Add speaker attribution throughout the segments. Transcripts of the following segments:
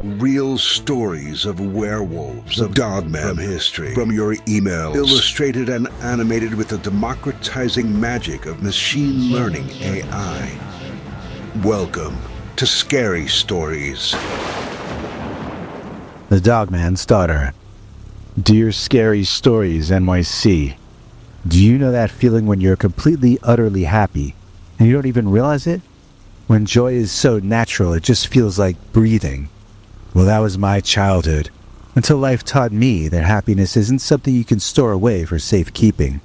Speaker 1: real stories of werewolves, of Dogman history, from your emails, illustrated and animated with the democratizing magic of machine learning AI. Welcome to Scary Stories.
Speaker 2: The Dogman's Daughter. Dear Scary Stories NYC, do you know that feeling when you're completely, utterly happy, and you don't even realize it? When joy is so natural, it just feels like breathing. Well, that was my childhood, until life taught me that happiness isn't something you can store away for safekeeping.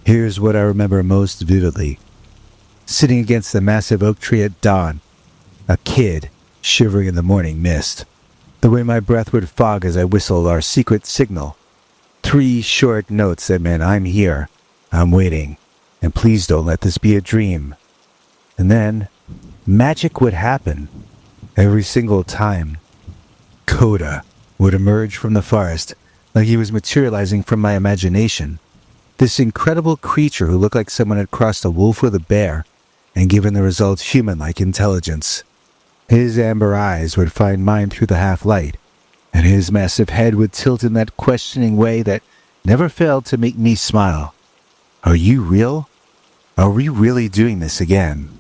Speaker 2: Here's what I remember most vividly. Sitting against the massive oak tree at dawn, a kid shivering in the morning mist. The way my breath would fog as I whistled our secret signal. 3 short notes that meant I'm here, I'm waiting, and please don't let this be a dream. And then, magic would happen. Every single time. Koda would emerge from the forest, like he was materializing from my imagination. This incredible creature who looked like someone had crossed a wolf with a bear, and given the result human-like intelligence. His amber eyes would find mine through the half-light, and his massive head would tilt in that questioning way that never failed to make me smile. Are you real? Are we really doing this again?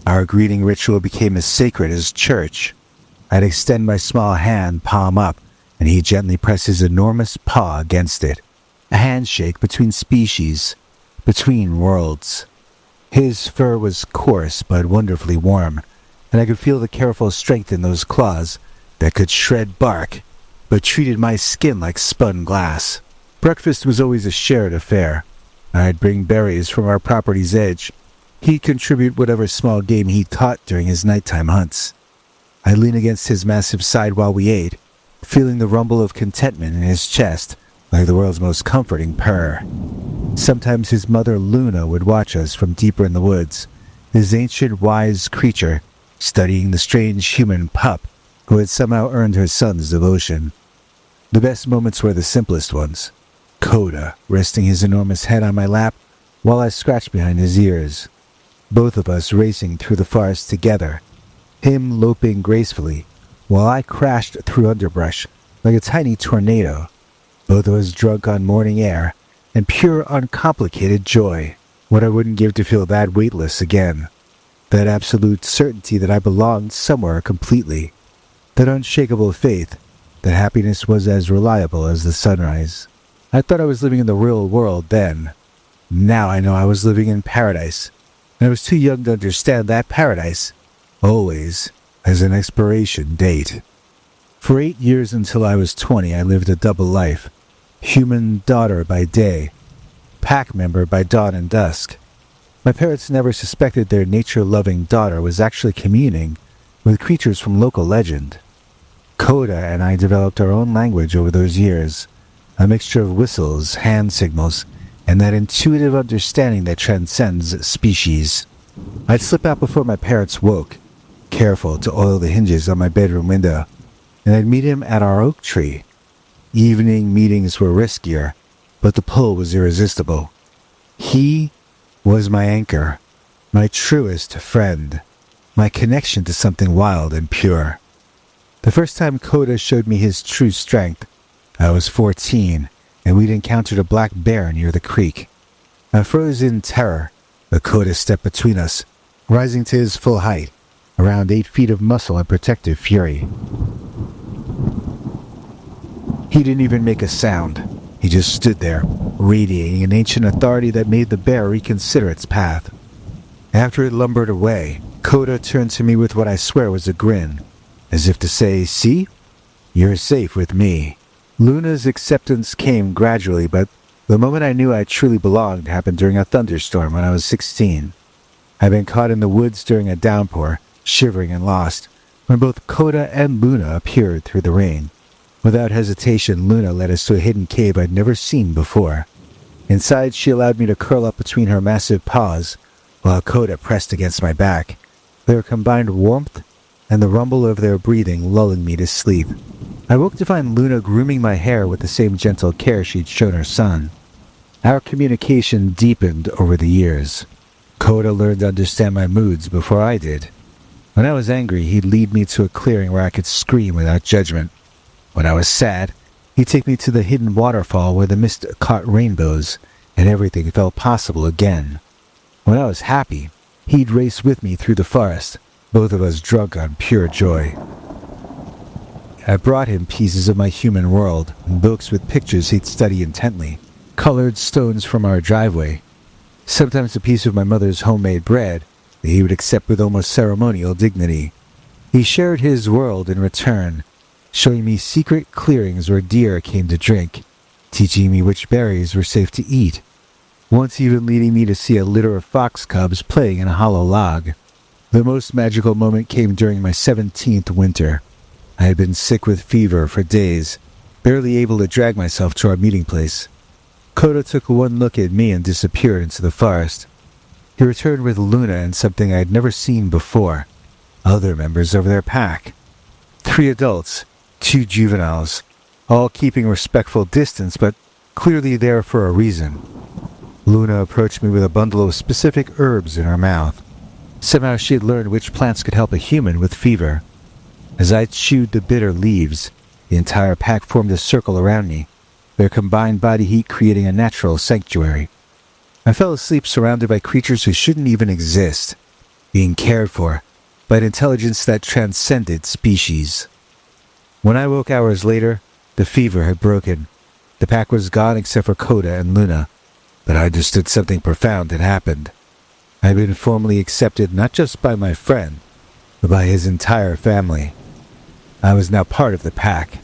Speaker 2: Our greeting ritual became as sacred as church. I'd extend my small hand, palm up, and he'd gently press his enormous paw against it. A handshake between species, between worlds. His fur was coarse but wonderfully warm, and I could feel the careful strength in those claws that could shred bark, but treated my skin like spun glass. Breakfast was always a shared affair. I'd bring berries from our property's edge. He'd contribute whatever small game he caught during his nighttime hunts. I'd lean against his massive side while we ate, feeling the rumble of contentment in his chest, like the world's most comforting purr. Sometimes his mother Luna would watch us from deeper in the woods, this ancient wise creature, studying the strange human pup who had somehow earned her son's devotion. The best moments were the simplest ones. Koda resting his enormous head on my lap while I scratched behind his ears. Both of us racing through the forest together, him loping gracefully, while I crashed through underbrush like a tiny tornado. Both of us drunk on morning air and pure uncomplicated joy. What I wouldn't give to feel that weightless again. That absolute certainty that I belonged somewhere completely. That unshakable faith that happiness was as reliable as the sunrise. I thought I was living in the real world then. Now I know I was living in paradise, and I was too young to understand that paradise always has an expiration date. For 8 years until I was 20, I lived a double life. Human daughter by day, pack member by dawn and dusk. My parents never suspected their nature-loving daughter was actually communing with creatures from local legend. Koda and I developed our own language over those years, a mixture of whistles, hand signals, and that intuitive understanding that transcends species. I'd slip out before my parents woke, careful to oil the hinges on my bedroom window, and I'd meet him at our oak tree. Evening meetings were riskier, but the pull was irresistible. He was my anchor, my truest friend, my connection to something wild and pure. The first time Koda showed me his true strength, I was 14, and we'd encountered a black bear near the creek. I froze in terror, but Koda stepped between us, rising to his full height, around 8 feet of muscle and protective fury. He didn't even make a sound. He just stood there, radiating an ancient authority that made the bear reconsider its path. After it lumbered away, Koda turned to me with what I swear was a grin, as if to say, "See? You're safe with me." Luna's acceptance came gradually, but the moment I knew I truly belonged happened during a thunderstorm when I was 16. I'd been caught in the woods during a downpour, shivering and lost, when both Koda and Luna appeared through the rain. Without hesitation, Luna led us to a hidden cave I'd never seen before. Inside, she allowed me to curl up between her massive paws, while Koda pressed against my back, their combined warmth and the rumble of their breathing lulling me to sleep. I woke to find Luna grooming my hair with the same gentle care she'd shown her son. Our communication deepened over the years. Koda learned to understand my moods before I did. When I was angry, he'd lead me to a clearing where I could scream without judgment. When I was sad, he'd take me to the hidden waterfall where the mist caught rainbows, and everything felt possible again. When I was happy, he'd race with me through the forest, both of us drunk on pure joy. I brought him pieces of my human world, books with pictures he'd study intently, colored stones from our driveway, sometimes a piece of my mother's homemade bread that he would accept with almost ceremonial dignity. He shared his world in return, showing me secret clearings where deer came to drink, teaching me which berries were safe to eat, once even leading me to see a litter of fox cubs playing in a hollow log. The most magical moment came during my 17th winter. I had been sick with fever for days, barely able to drag myself to our meeting place. Kota took one look at me and disappeared into the forest. He returned with Luna and something I had never seen before, other members of their pack. 3 adults, 2 juveniles, all keeping respectful distance but clearly there for a reason. Luna approached me with a bundle of specific herbs in her mouth. Somehow she had learned which plants could help a human with fever. As I chewed the bitter leaves, the entire pack formed a circle around me, their combined body heat creating a natural sanctuary. I fell asleep surrounded by creatures who shouldn't even exist, being cared for by an intelligence that transcended species. When I woke hours later, the fever had broken. The pack was gone except for Koda and Luna, but I understood something profound had happened. I had been formally accepted not just by my friend, but by his entire family. I was now part of the pack.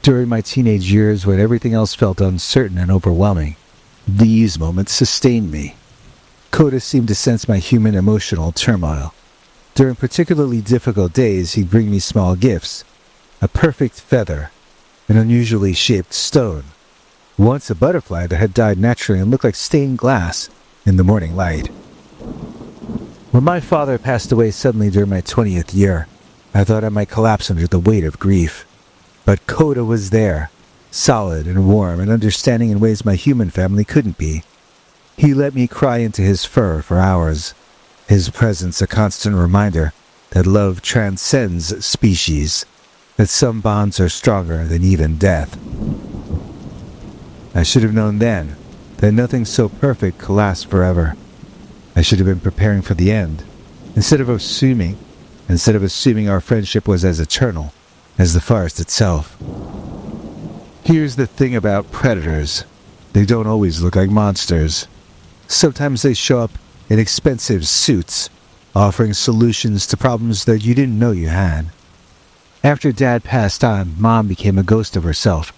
Speaker 2: During my teenage years, when everything else felt uncertain and overwhelming, these moments sustained me. Koda seemed to sense my human emotional turmoil. During particularly difficult days, he'd bring me small gifts, a perfect feather, an unusually shaped stone, once a butterfly that had died naturally and looked like stained glass in the morning light. When my father passed away suddenly during my 20th year, I thought I might collapse under the weight of grief. But Koda was there, solid and warm and understanding in ways my human family couldn't be. He let me cry into his fur for hours, his presence a constant reminder that love transcends species, that some bonds are stronger than even death. I should have known then that nothing so perfect could last forever. I should have been preparing for the end, instead of assuming our friendship was as eternal as the forest itself. Here's the thing about predators. They don't always look like monsters. Sometimes they show up in expensive suits, offering solutions to problems that you didn't know you had. After Dad passed on, Mom became a ghost of herself.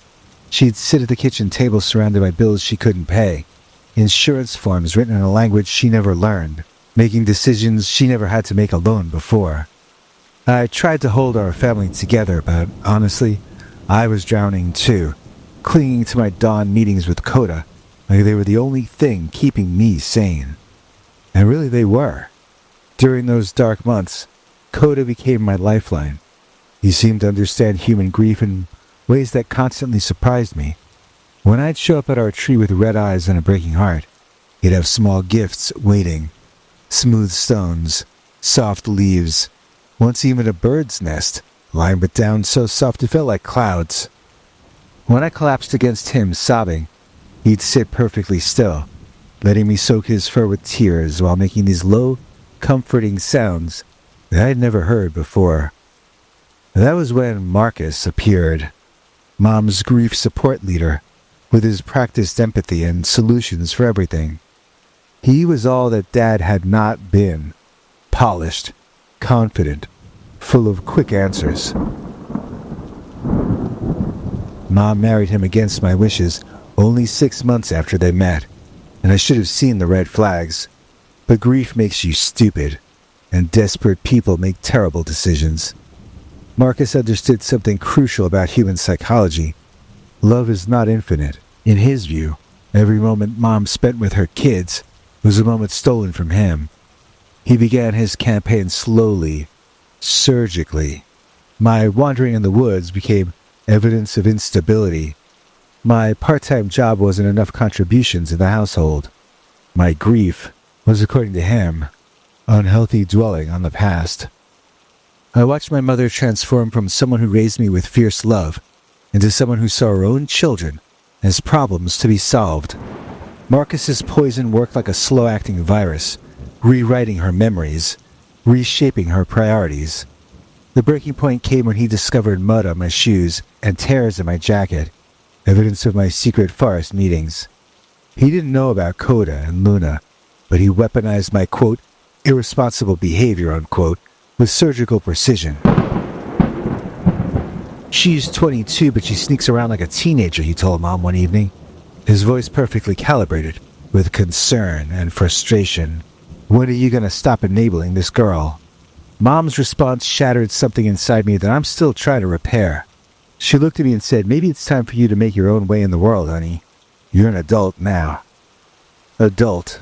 Speaker 2: She'd sit at the kitchen table surrounded by bills she couldn't pay, insurance forms written in a language she never learned, making decisions she never had to make alone before. I tried to hold our family together, but honestly, I was drowning too, clinging to my dawn meetings with Koda like they were the only thing keeping me sane. And really they were. During those dark months, Koda became my lifeline. He seemed to understand human grief in ways that constantly surprised me. When I'd show up at our tree with red eyes and a breaking heart, he'd have small gifts waiting. Smooth stones, soft leaves, once even a bird's nest, lying but down so soft it felt like clouds. When I collapsed against him, sobbing, he'd sit perfectly still, letting me soak his fur with tears while making these low, comforting sounds that I'd never heard before. That was when Marcus appeared, Mom's grief support leader, with his practiced empathy and solutions for everything. He was all that Dad had not been, polished, confident, full of quick answers. Mom married him against my wishes only 6 months after they met, and I should have seen the red flags. But grief makes you stupid, and desperate people make terrible decisions. Marcus understood something crucial about human psychology. Love is not infinite. In his view, every moment Mom spent with her kids was a moment stolen from him. He began his campaign slowly, surgically. My wandering in the woods became evidence of instability. My part-time job wasn't enough contribution to the household. My grief was, according to him, unhealthy dwelling on the past. I watched my mother transform from someone who raised me with fierce love into someone who saw her own children as problems to be solved. Marcus's poison worked like a slow-acting virus, rewriting her memories, reshaping her priorities. The breaking point came when he discovered mud on my shoes and tears in my jacket, evidence of my secret forest meetings. He didn't know about Koda and Luna, but he weaponized my, quote, irresponsible behavior, unquote, with surgical precision. She's 22, but she sneaks around like a teenager, he told Mom one evening, his voice perfectly calibrated with concern and frustration. When are you going to stop enabling this girl? Mom's response shattered something inside me that I'm still trying to repair. She looked at me and said, maybe it's time for you to make your own way in the world, honey. You're an adult now. Adult.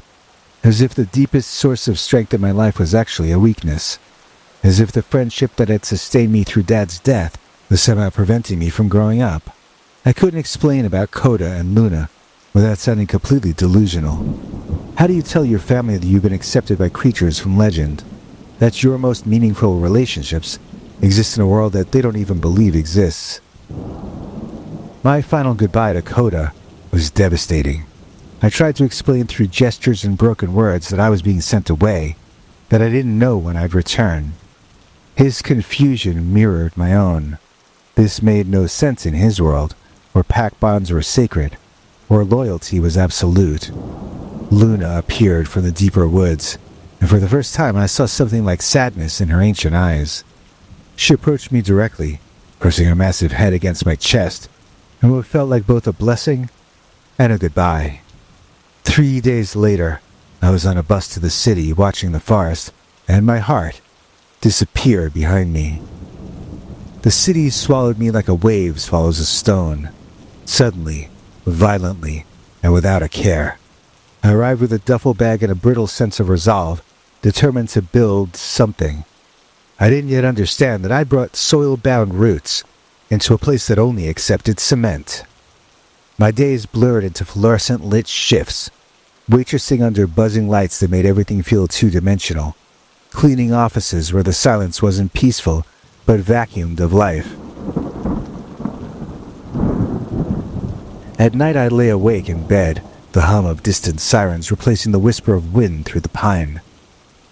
Speaker 2: As if the deepest source of strength in my life was actually a weakness. As if the friendship that had sustained me through Dad's death was somehow preventing me from growing up. I couldn't explain about Koda and Luna without sounding completely delusional. How do you tell your family that you've been accepted by creatures from legend? That your most meaningful relationships exist in a world that they don't even believe exists? My final goodbye to Koda was devastating. I tried to explain through gestures and broken words that I was being sent away, that I didn't know when I'd return. His confusion mirrored my own. This made no sense in his world, where pact bonds were sacred, where loyalty was absolute. Luna appeared from the deeper woods, and for the first time I saw something like sadness in her ancient eyes. She approached me directly, pressing her massive head against my chest, in what felt like both a blessing and a goodbye. 3 days later, I was on a bus to the city watching the forest, and my heart disappeared behind me. The city swallowed me like a wave swallows a stone. Suddenly, violently, and without a care. I arrived with a duffel bag and a brittle sense of resolve, determined to build something. I didn't yet understand that I brought soil-bound roots into a place that only accepted cement. My days blurred into fluorescent-lit shifts, waitressing under buzzing lights that made everything feel two-dimensional, cleaning offices where the silence wasn't peaceful but vacuumed of life. At night I lay awake in bed, the hum of distant sirens replacing the whisper of wind through the pine.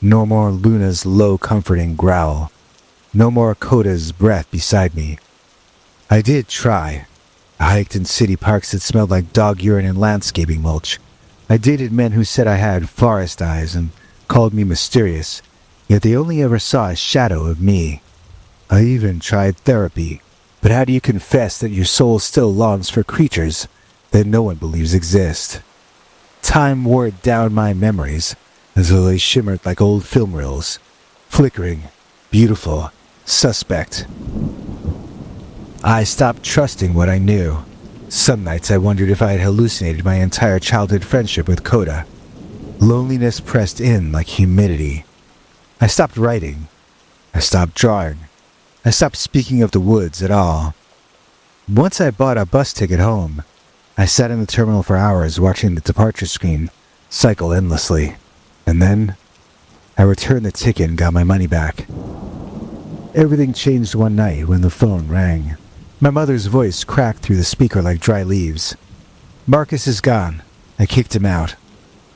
Speaker 2: No more Luna's low, comforting growl. No more Koda's breath beside me. I did try. I hiked in city parks that smelled like dog urine and landscaping mulch. I dated men who said I had forest eyes and called me mysterious, yet they only ever saw a shadow of me. I even tried therapy. But how do you confess that your soul still longs for creatures that no one believes exist? Time wore down my memories as though they shimmered like old film reels, flickering, beautiful, suspect. I stopped trusting what I knew. Some nights I wondered if I had hallucinated my entire childhood friendship with Koda. Loneliness pressed in like humidity. I stopped writing. I stopped drawing. I stopped speaking of the woods at all. Once I bought a bus ticket home. I sat in the terminal for hours watching the departure screen cycle endlessly. And then, I returned the ticket and got my money back. Everything changed one night when the phone rang. My mother's voice cracked through the speaker like dry leaves. Marcus is gone. I kicked him out.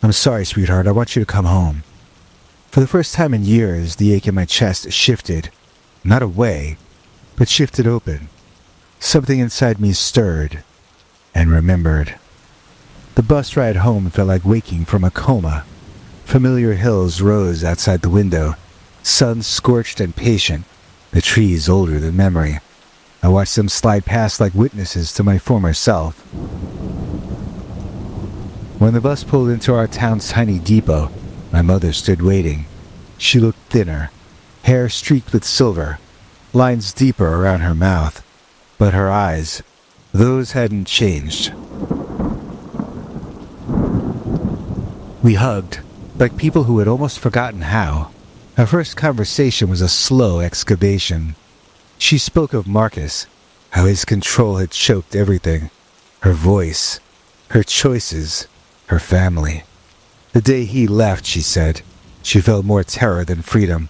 Speaker 2: I'm sorry, sweetheart. I want you to come home. For the first time in years, the ache in my chest shifted. Not away, but shifted open. Something inside me stirred and remembered. The bus ride home felt like waking from a coma. Familiar hills rose outside the window, sun scorched and patient, the trees older than memory. I watched them slide past like witnesses to my former self. When the bus pulled into our town's tiny depot, my mother stood waiting. She looked thinner, hair streaked with silver, lines deeper around her mouth, but her eyes, those hadn't changed. We hugged, like people who had almost forgotten how. Our first conversation was a slow excavation. She spoke of Marcus, how his control had choked everything. Her voice, her choices, her family. The day he left, she said, she felt more terror than freedom.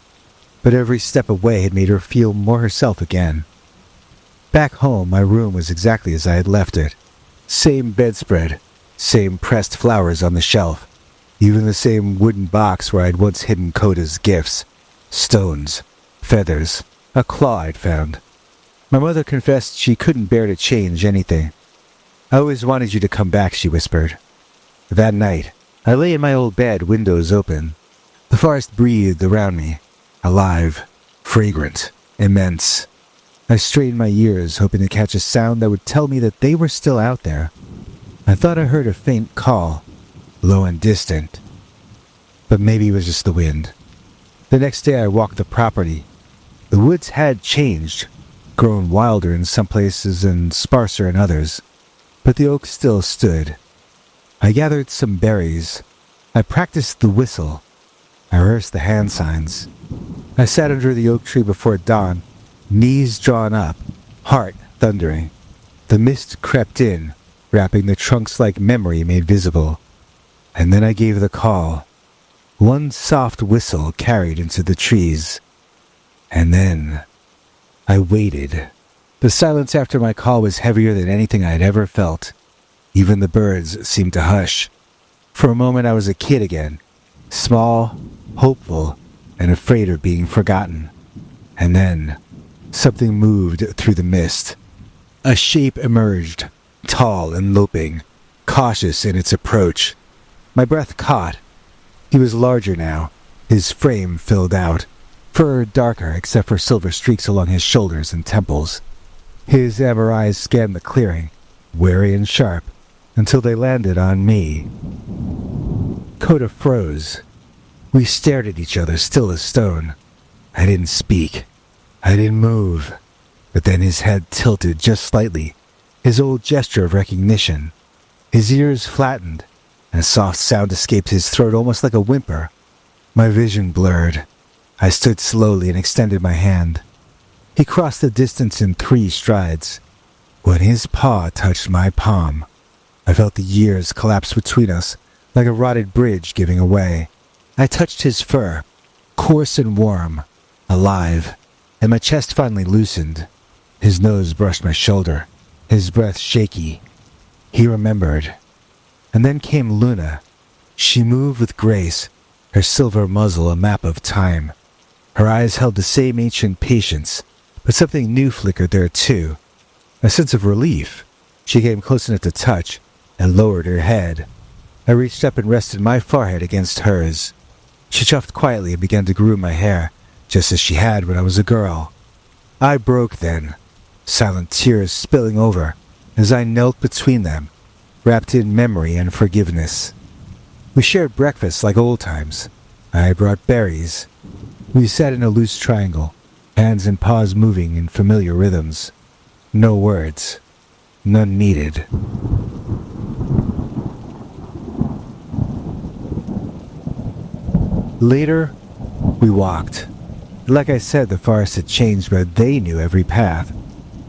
Speaker 2: but every step away had made her feel more herself again. Back home, my room was exactly as I had left it. Same bedspread, same pressed flowers on the shelf, even the same wooden box where I'd once hidden Koda's gifts. Stones, feathers, a claw I'd found. My mother confessed she couldn't bear to change anything. "I always wanted you to come back," she whispered. That night, I lay in my old bed, windows open. The forest breathed around me, alive, fragrant, immense. I strained my ears, hoping to catch a sound that would tell me that they were still out there. I thought I heard a faint call, low and distant. But maybe it was just the wind. The next day I walked the property. The woods had changed, grown wilder in some places and sparser in others, but the oak still stood. I gathered some berries. I practiced the whistle. I rehearsed the hand signs. I sat under the oak tree before dawn, knees drawn up, heart thundering. The mist crept in, wrapping the trunks like memory made visible. And then I gave the call. One soft whistle carried into the trees. And then I waited. The silence after my call was heavier than anything I had ever felt. Even the birds seemed to hush. For a moment I was a kid again, small, hopeful, and afraid of being forgotten. And then something moved through the mist. A shape emerged, tall and loping, cautious in its approach. My breath caught. He was larger now, his frame filled out, fur darker except for silver streaks along his shoulders and temples. His amber eyes scanned the clearing, wary and sharp, until they landed on me. Kota froze. We stared at each other, still as stone. I didn't speak. I didn't move. But then his head tilted just slightly, his old gesture of recognition. His ears flattened, and a soft sound escaped his throat almost like a whimper. My vision blurred. I stood slowly and extended my hand. He crossed the distance in 3 strides. When his paw touched my palm, I felt the years collapse between us like a rotted bridge giving away. I touched his fur, coarse and warm, alive, and my chest finally loosened. His nose brushed my shoulder, his breath shaky. He remembered. And then came Luna. She moved with grace, her silver muzzle a map of time. Her eyes held the same ancient patience, but something new flickered there too. A sense of relief. She came close enough to touch and lowered her head. I reached up and rested my forehead against hers. She chuffed quietly and began to groom my hair, just as she had when I was a girl. I broke then, silent tears spilling over as I knelt between them, wrapped in memory and forgiveness. We shared breakfast like old times. I brought berries. We sat in a loose triangle, hands and paws moving in familiar rhythms. No words. None needed. Later, we walked. Like I said, the forest had changed, but they knew every path.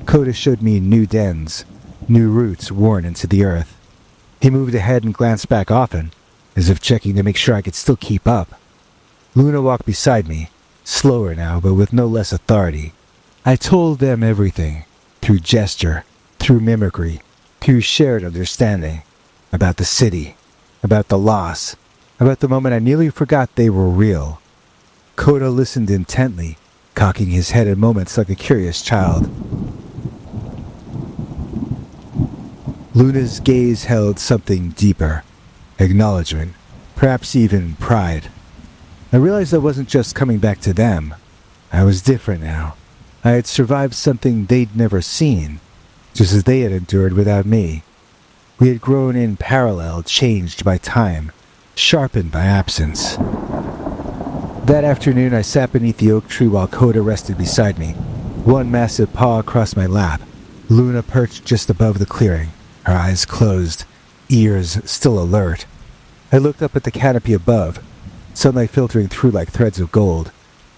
Speaker 2: Koda showed me new dens, new roots worn into the earth. He moved ahead and glanced back often, as if checking to make sure I could still keep up. Luna walked beside me, slower now, but with no less authority. I told them everything, through gesture, through mimicry, through shared understanding, about the city, about the loss, about the moment I nearly forgot they were real. Koda listened intently, cocking his head in moments like a curious child. Luna's gaze held something deeper, acknowledgement, perhaps even pride. I realized I wasn't just coming back to them. I was different now. I had survived something they'd never seen, just as they had endured without me. We had grown in parallel, changed by time, sharpened by absence. That afternoon I sat beneath the oak tree while Koda rested beside me, one massive paw across my lap. Luna perched just above the clearing, her eyes closed, ears still alert. I looked up at the canopy above, sunlight filtering through like threads of gold,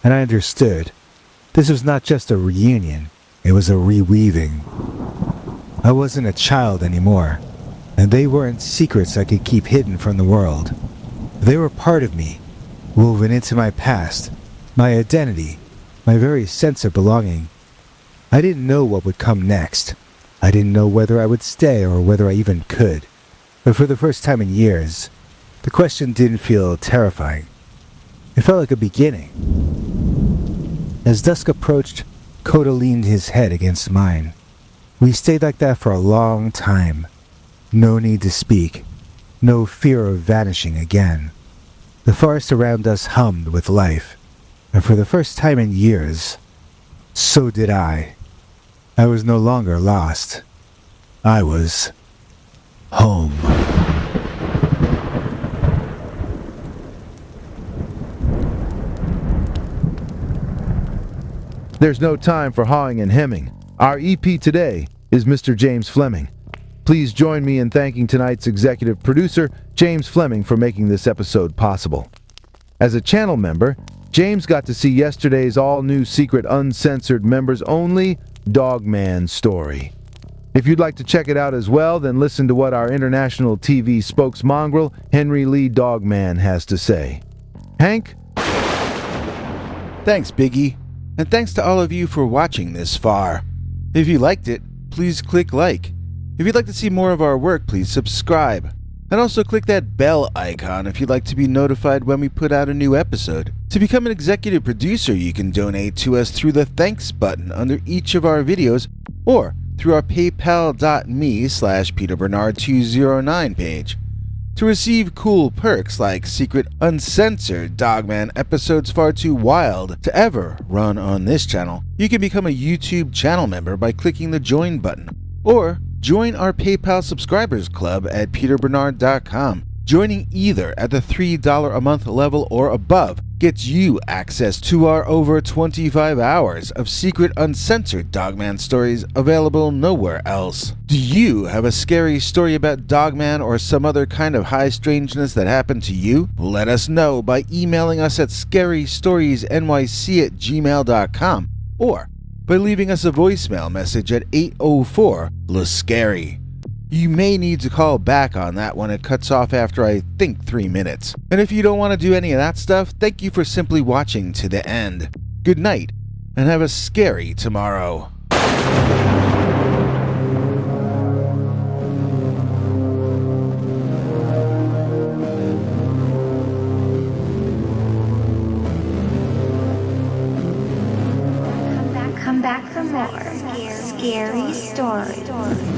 Speaker 2: and I understood. This was not just a reunion, it was a reweaving. I wasn't a child anymore, and they weren't secrets I could keep hidden from the world. They were part of me, woven into my past, my identity, my very sense of belonging. I didn't know what would come next. I didn't know whether I would stay or whether I even could. But for the first time in years, the question didn't feel terrifying. It felt like a beginning. As dusk approached, Koda leaned his head against mine. We stayed like that for a long time. No need to speak. No fear of vanishing again. The forest around us hummed with life. And for the first time in years, so did I. I was no longer lost. I was home.
Speaker 3: There's no time for hawing and hemming. Our EP today is Mr. James Fleming. Please join me in thanking tonight's executive producer, James Fleming, for making this episode possible. As a channel member, James got to see yesterday's all-new secret uncensored members-only Dogman story. If you'd like to check it out as well, then listen to what our international TV spokesmongrel, Henry Lee Dogman, has to say. Hank?
Speaker 4: Thanks, Biggie. And thanks to all of you for watching this far. If you liked it, please click like. If you'd like to see more of our work, please subscribe. And also click that bell icon if you'd like to be notified when we put out a new episode. To become an executive producer, you can donate to us through the thanks button under each of our videos or through our paypal.me/PeterBernard209 page. To receive cool perks like secret uncensored Dogman episodes far too wild to ever run on this channel, you can become a YouTube channel member by clicking the join button, or join our PayPal subscribers club at peterbernard.com. Joining either at the $3 a month level or above gets you access to our over 25 hours of secret uncensored Dogman stories available nowhere else. Do you have a scary story about Dogman or some other kind of high strangeness that happened to you? Let us know by emailing us at scarystoriesnyc@gmail.com or by leaving us a voicemail message at 804-LA-SCARY. You may need to call back on that one. It cuts off after, I think, 3 minutes. And if you don't want to do any of that stuff, thank you for simply watching to the end. Good night, and have a scary tomorrow.
Speaker 5: Come back for more scary stories.